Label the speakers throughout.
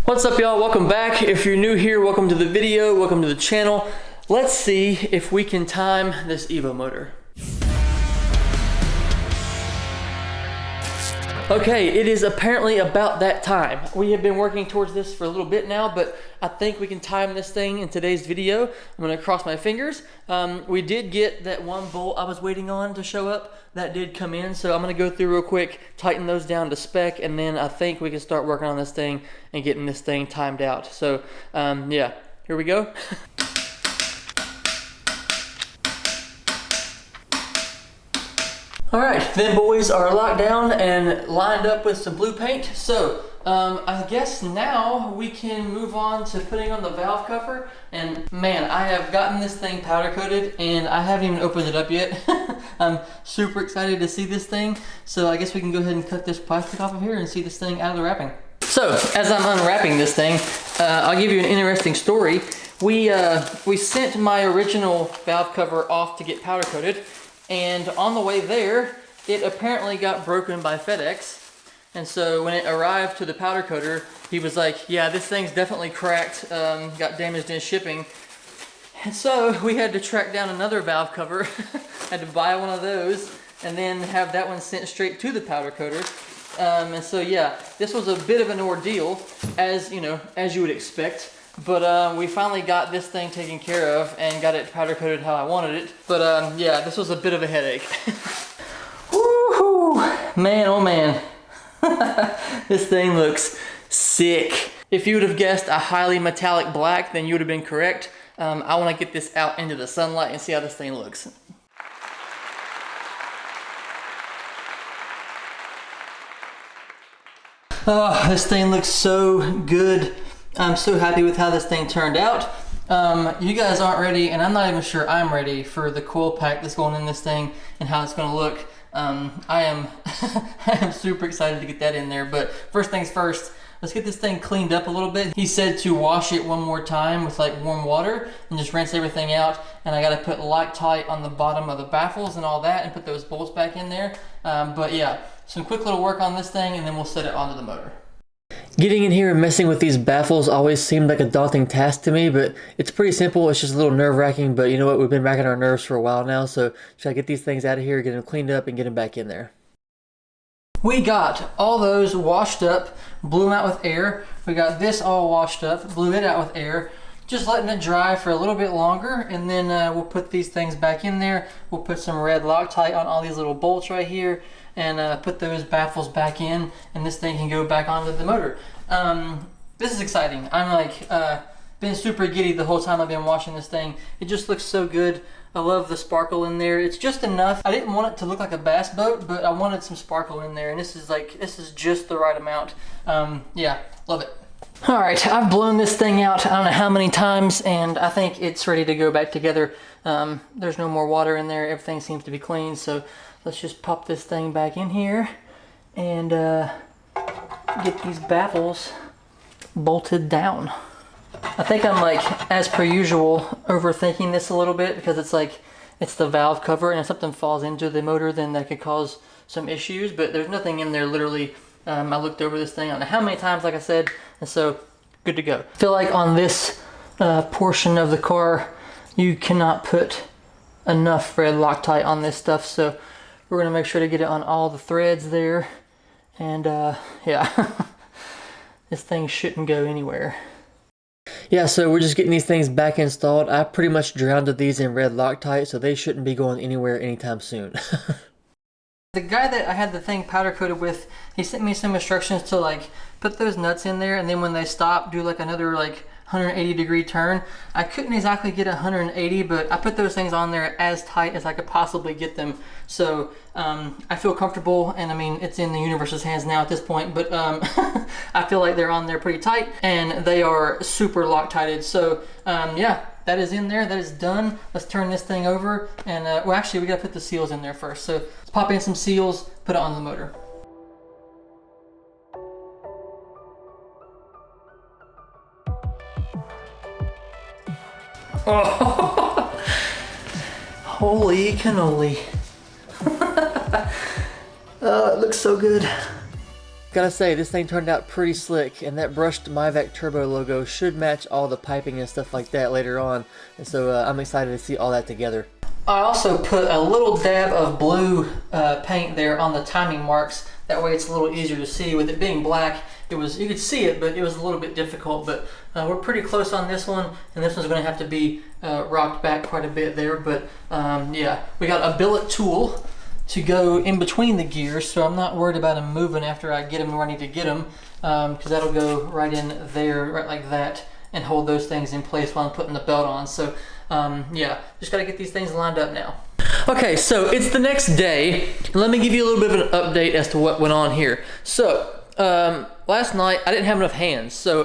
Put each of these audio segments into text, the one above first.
Speaker 1: What's up, y'all? Welcome back. If you're new here, welcome to the video, welcome to the channel. Let's see if we can time this Evo motor. Okay, it is apparently about that time. We have been working towards this for a little bit now, but I think we can time this thing in today's video. I'm gonna cross my fingers. We did get that one bolt I was waiting on to show up. That did come in, so I'm gonna go through real quick, tighten those down to spec, and then I think we can start working on this thing and getting this thing timed out. So yeah, here we go. All right, them boys are locked down and lined up with some blue paint. So I guess now we can move on to putting on the valve cover. And man, I have gotten this thing powder coated and I haven't even opened it up yet. I'm super excited to see this thing. So I guess we can go ahead and cut this plastic off of here and see this thing out of the wrapping. So as I'm unwrapping this thing, I'll give you an interesting story. We sent my original valve cover off to get powder coated. And on the way there, it apparently got broken by FedEx. And so when it arrived to the powder coater, he was like, yeah, this thing's definitely cracked, got damaged in shipping. And so we had to track down another valve cover, had to buy one of those, and then have that one sent straight to the powder coater. And so yeah, this was a bit of an ordeal, as you know, as you would expect. But we finally got this thing taken care of and got it powder coated how I wanted it. But yeah, this was a bit of a headache. Woohoo! Man, oh man. This thing looks sick. If you would have guessed a highly metallic black, then you would have been correct. I want to get this out into the sunlight and see how this thing looks. Oh, this thing looks so good. I'm so happy with how this thing turned out. You guys aren't ready, and I'm not even sure I'm ready for the coil pack that's going in this thing and how it's going to look. I am I am super excited to get that in there, but first things first, let's get this thing cleaned up a little bit. He said to wash it one more time with like warm water and just rinse everything out, and I got to put Loctite on the bottom of the baffles and all that and put those bolts back in there. But yeah, some quick little work on this thing and then we'll set it onto the motor. Getting in here and messing with these baffles always seemed like a daunting task to me, but it's pretty simple. It's just a little nerve-wracking, but you know what? We've been racking our nerves for a while now, so should I get these things out of here, get them cleaned up, and get them back in there. We got all those washed up, blew them out with air. We got this all washed up, blew it out with air. Just letting it dry for a little bit longer, and then we'll put these things back in there. We'll put some red Loctite on all these little bolts right here, and put those baffles back in, and this thing can go back onto the motor. This is exciting. I'm like, been super giddy the whole time I've been watching this thing. It just looks so good. I love the sparkle in there. It's just enough. I didn't want it to look like a bass boat, but I wanted some sparkle in there, and this is just the right amount. Yeah, love it. All right, I've blown this thing out I don't know how many times, and I think it's ready to go back together. There's no more water in there. Everything seems to be clean, so let's just pop this thing back in here and get these baffles bolted down. I think I'm like, as per usual, overthinking this a little bit because it's the valve cover, and if something falls into the motor, then that could cause some issues, but there's nothing in there literally. I looked over this thing I don't know how many times, like I said, and so good to go. I feel like on this portion of the car, you cannot put enough red Loctite on this stuff, so we're gonna make sure to get it on all the threads there, and yeah, this thing shouldn't go anywhere. Yeah, so we're just getting these things back installed. I pretty much drowned these in red Loctite, so they shouldn't be going anywhere anytime soon. The guy that I had the thing powder coated with, he sent me some instructions to like put those nuts in there, and then when they stop, do like another like 180-degree turn. I couldn't exactly get 180, but I put those things on there as tight as I could possibly get them. So I feel comfortable, and I mean, it's in the universe's hands now at this point, but I feel like they're on there pretty tight, and they are super Loctited. So yeah, that is in there, that is done. Let's turn this thing over, and well, actually we gotta put the seals in there first. So let's pop in some seals, put it on the motor. Oh, holy cannoli. Oh, it looks so good. Gotta say, this thing turned out pretty slick, and that brushed Myvac Turbo logo should match all the piping and stuff like that later on. And so I'm excited to see all that together. I also put a little dab of blue paint there on the timing marks. That way it's a little easier to see. With it being black, you could see it, but it was a little bit difficult. But we're pretty close on this one, and this one's going to have to be rocked back quite a bit there. But yeah, we got a billet tool to go in between the gears, so I'm not worried about them moving after I get them where I need to get them, because that'll go right in there, right like that, and hold those things in place while I'm putting the belt on. So yeah, just gotta get these things lined up now. Okay, so it's the next day. Let me give you a little bit of an update as to what went on here. So last night I didn't have enough hands, so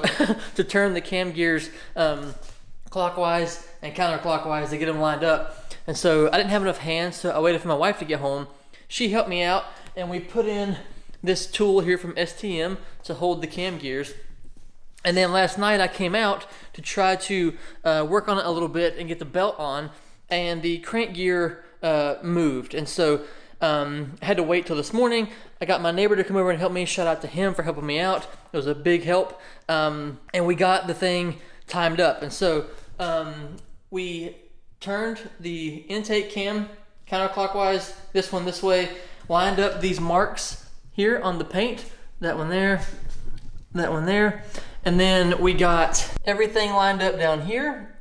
Speaker 1: to turn the cam gears clockwise and counterclockwise to get them lined up. And so I didn't have enough hands, so I waited for my wife to get home. She helped me out, and we put in this tool here from STM to hold the cam gears. And then last night I came out to try to work on it a little bit and get the belt on, and the crank gear moved. And so I had to wait till this morning. I got my neighbor to come over and help me. Shout out to him for helping me out. It was a big help. And we got the thing timed up. And so we turned the intake cam counterclockwise, this one this way, lined up these marks here on the paint, that one there, that one there, and then we got everything lined up down here.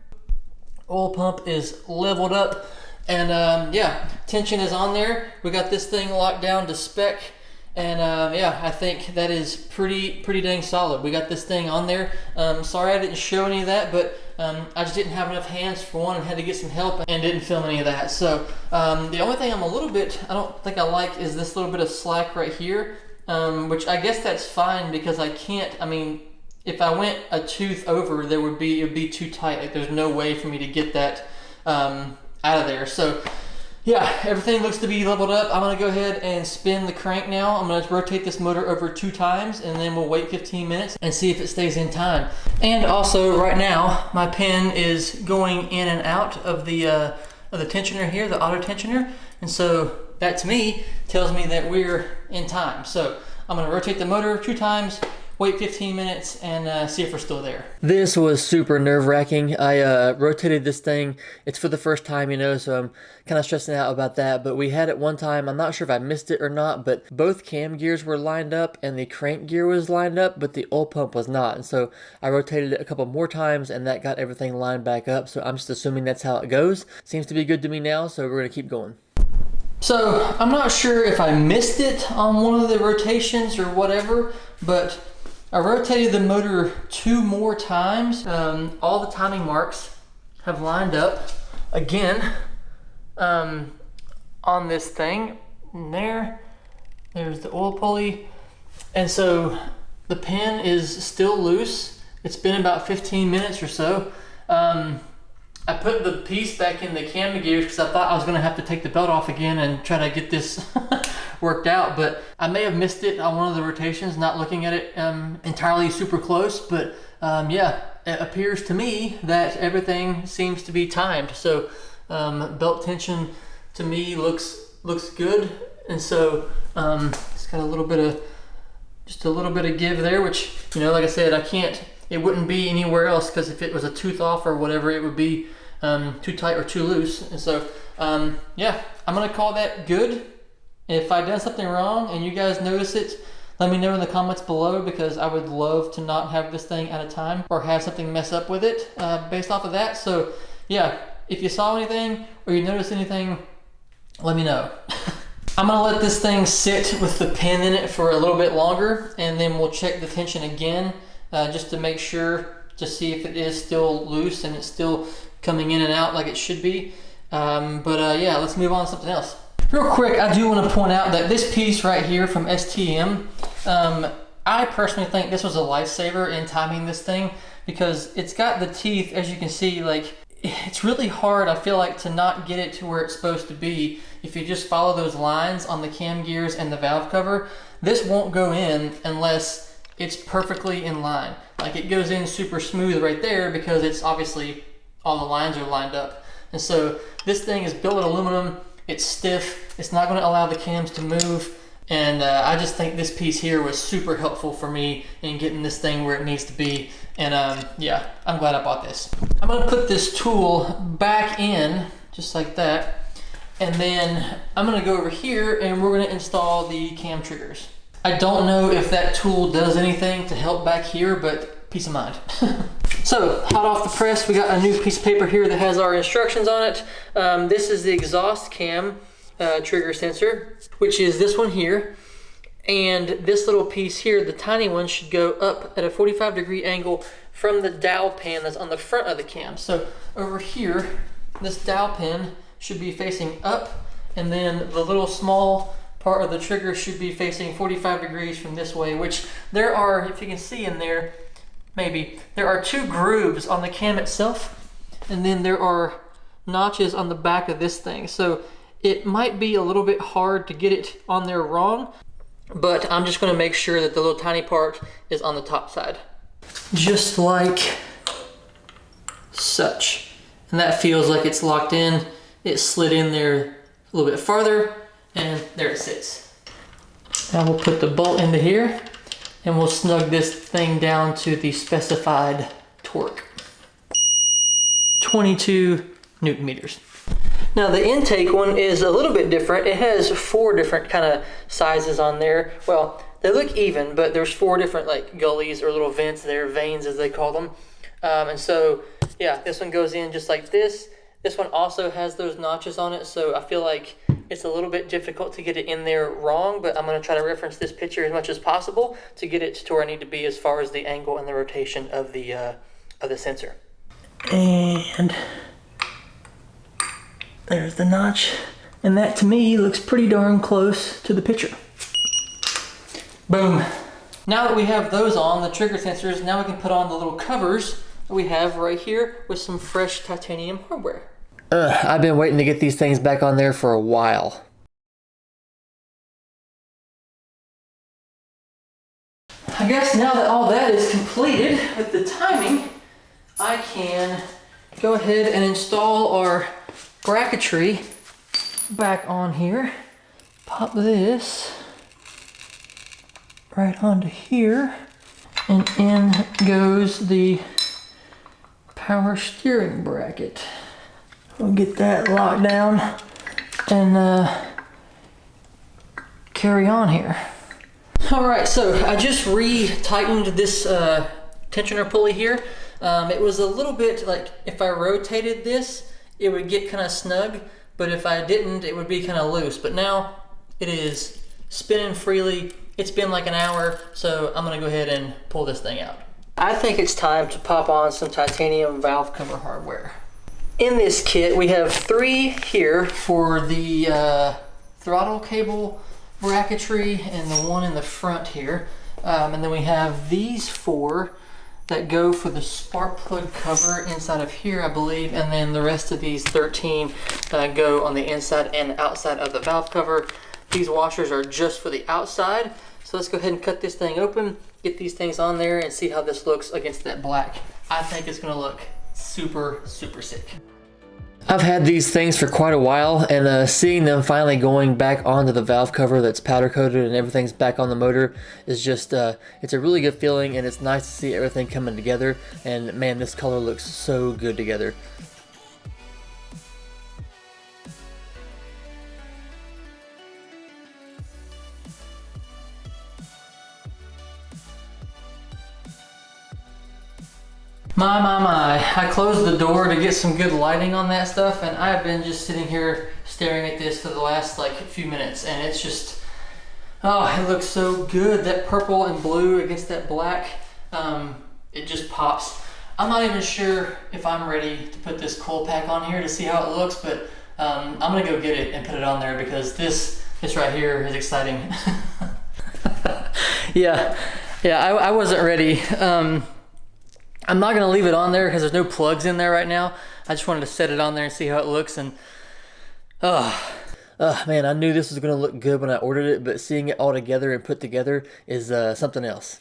Speaker 1: Oil pump is leveled up, and yeah, tension is on there. We got this thing locked down to spec, and yeah, I think that is pretty dang solid. We got this thing on there. Sorry I didn't show any of that, but I just didn't have enough hands for one and had to get some help and didn't film any of that. So the only thing I'm a little bit, I don't think I like, is this little bit of slack right here, which I guess that's fine because I can't, I mean, if I went a tooth over, it would be too tight. Like there's no way for me to get that out of there. So yeah, everything looks to be leveled up. I'm gonna go ahead and spin the crank now. I'm gonna rotate this motor over 2 times, and then we'll wait 15 minutes and see if it stays in time. And also right now, my pin is going in and out of the tensioner here, the auto tensioner. And so that to me tells me that we're in time. So I'm gonna rotate the motor 2 times, wait 15 minutes, and see if we're still there. This was super nerve-wracking. I rotated this thing. It's for the first time, you know, so I'm kind of stressing out about that. But we had it one time. I'm not sure if I missed it or not, but both cam gears were lined up and the crank gear was lined up, but the oil pump was not. And so I rotated it a couple more times, and that got everything lined back up. So I'm just assuming that's how it goes. Seems to be good to me now, so we're going to keep going. So I'm not sure if I missed it on one of the rotations or whatever, but I rotated the motor 2 more times. All the timing marks have lined up again on this thing. And there's the oil pulley. And so the pin is still loose. It's been about 15 minutes or so. I put the piece back in the cam gears because I thought I was going to have to take the belt off again and try to get this worked out, but I may have missed it on one of the rotations, not looking at it entirely super close. But yeah, it appears to me that everything seems to be timed. So belt tension to me looks good, and so it's got a little bit of give there, which, you know, like I said, it wouldn't be anywhere else, because if it was a tooth off or whatever, it would be too tight or too loose. And so yeah, I'm gonna call that good. If I done something wrong and you guys notice it, let me know in the comments below, because I would love to not have this thing out of time or have something mess up with it based off of that. So yeah, if you saw anything or you noticed anything, let me know. I'm gonna let this thing sit with the pin in it for a little bit longer, and then we'll check the tension again just to make sure, to see if it is still loose and it's still coming in and out like it should be. Yeah, let's move on to something else. Real quick, I do want to point out that this piece right here from STM, I personally think this was a lifesaver in timing this thing, because it's got the teeth, as you can see. Like, it's really hard, I feel like, to not get it to where it's supposed to be if you just follow those lines on the cam gears and the valve cover. This won't go in unless it's perfectly in line. Like, it goes in super smooth right there because it's obviously all the lines are lined up. And so this thing is built in aluminum. It's stiff. It's not going to allow the cams to move. And I just think this piece here was super helpful for me in getting this thing where it needs to be. And yeah, I'm glad I bought this. I'm gonna put this tool back in, just like that. And then I'm gonna go over here and we're gonna install the cam triggers. I don't know if that tool does anything to help back here, but peace of mind. So, hot off the press, we got a new piece of paper here that has our instructions on it. This is the exhaust cam trigger sensor, which is this one here. And this little piece here, the tiny one, should go up at a 45-degree angle from the dowel pin that's on the front of the cam. So over here, this dowel pin should be facing up, and then the little small part of the trigger should be facing 45 degrees from this way, which there are, if you can see in there, maybe, there are 2 grooves on the cam itself, and then there are notches on the back of this thing. So it might be a little bit hard to get it on there wrong, but I'm just gonna make sure that the little tiny part is on the top side. Just like such. And that feels like it's locked in. It slid in there a little bit farther, and there it sits. Now we'll put the bolt into here, and we'll snug this thing down to the specified torque. 22 Newton meters. Now the intake one is a little bit different. It has 4 different kind of sizes on there. Well, they look even, but there's 4 different like gullies or little vents there, veins as they call them. And so, yeah, this one goes in just like this. This one also has those notches on it, so I feel like it's a little bit difficult to get it in there wrong, but I'm gonna try to reference this picture as much as possible to get it to where I need to be as far as the angle and the rotation of the sensor. And there's the notch, and that to me looks pretty darn close to the picture. Boom. Now that we have those on, the trigger sensors, now we can put on the little covers that we have right here with some fresh titanium hardware. I've been waiting to get these things back on there for a while. I guess now that all that is completed with the timing, I can go ahead and install our bracketry back on here. Pop this right onto here, and in goes the power steering bracket. We'll get that locked down and carry on here. All right, so I just re-tightened this tensioner pulley here. It was a little bit like if I rotated this, it would get kind of snug, but if I didn't, it would be kind of loose. But now it is spinning freely. It's been like an hour, so I'm gonna go ahead and pull this thing out. I think it's time to pop on some titanium valve cover hardware. In this kit, we have 3 here for the throttle cable bracketry and the one in the front here. And then we have these 4 that go for the spark plug cover inside of here, I believe, and then the rest of these 13 go on the inside and outside of the valve cover. These washers are just for the outside, so let's go ahead and cut this thing open, get these things on there, and see how this looks against that black. I think it's gonna look super, super sick. I've had these things for quite a while, and seeing them finally going back onto the valve cover that's powder coated and everything's back on the motor is just, it's a really good feeling, and it's nice to see everything coming together. And man, this color looks so good together. My. I closed the door to get some good lighting on that stuff, and I've been just sitting here staring at this for the last like few minutes, and it's just, oh, it looks so good. That purple and blue against that black, it just pops. I'm not even sure if I'm ready to put this coil pack on here to see how it looks, but I'm gonna go get it and put it on there because this right here is exciting. Yeah, I wasn't ready. I'm not gonna leave it on there because there's no plugs in there right now. I just wanted to set it on there and see how it looks, and man, I knew this was gonna look good when I ordered it, but seeing it all together and put together is something else.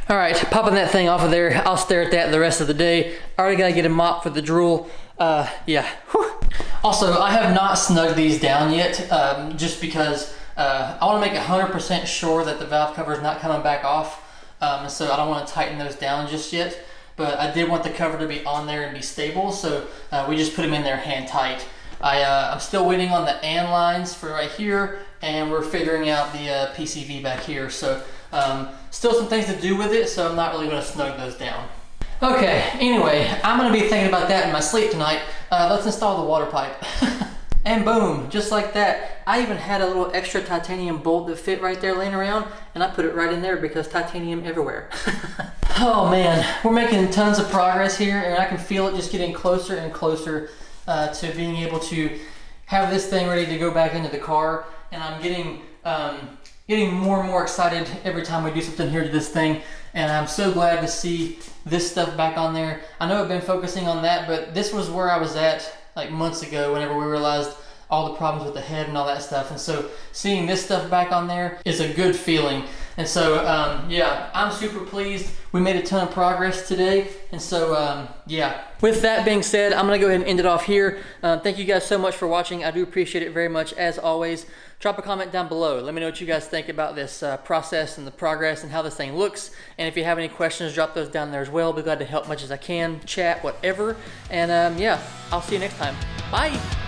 Speaker 1: All right, popping that thing off of there. I'll stare at that the rest of the day. I already gotta get a mop for the drool. Yeah. Whew. Also, I have not snugged these down yet, just because I want to make 100% sure that the valve cover is not coming back off. So I don't want to tighten those down just yet. But I did want the cover to be on there and be stable, so we just put them in there hand tight. I'm still waiting on the AND lines for right here, and we're figuring out the PCV back here. So still some things to do with it, so I'm not really going to snug those down. Okay, anyway, I'm going to be thinking about that in my sleep tonight. Let's install the water pipe. And boom, just like that. I even had a little extra titanium bolt that fit right there laying around, and I put it right in there because titanium everywhere. Oh man, we're making tons of progress here, and I can feel it just getting closer and closer to being able to have this thing ready to go back into the car. And I'm getting more and more excited every time we do something here to this thing. And I'm so glad to see this stuff back on there. I know I've been focusing on that, but this was where I was at like months ago whenever we realized all the problems with the head and all that stuff. And so seeing this stuff back on there is a good feeling. And so yeah, I'm super pleased. We made a ton of progress today. And so yeah, with that being said, I'm gonna go ahead and end it off here. Thank you guys so much for watching. I do appreciate it very much. As always, drop a comment down below. Let me know what you guys think about this process and the progress and how this thing looks. And if you have any questions, drop those down there as well. I'll be glad to help much as I can, chat, whatever. And yeah, I'll see you next time. Bye.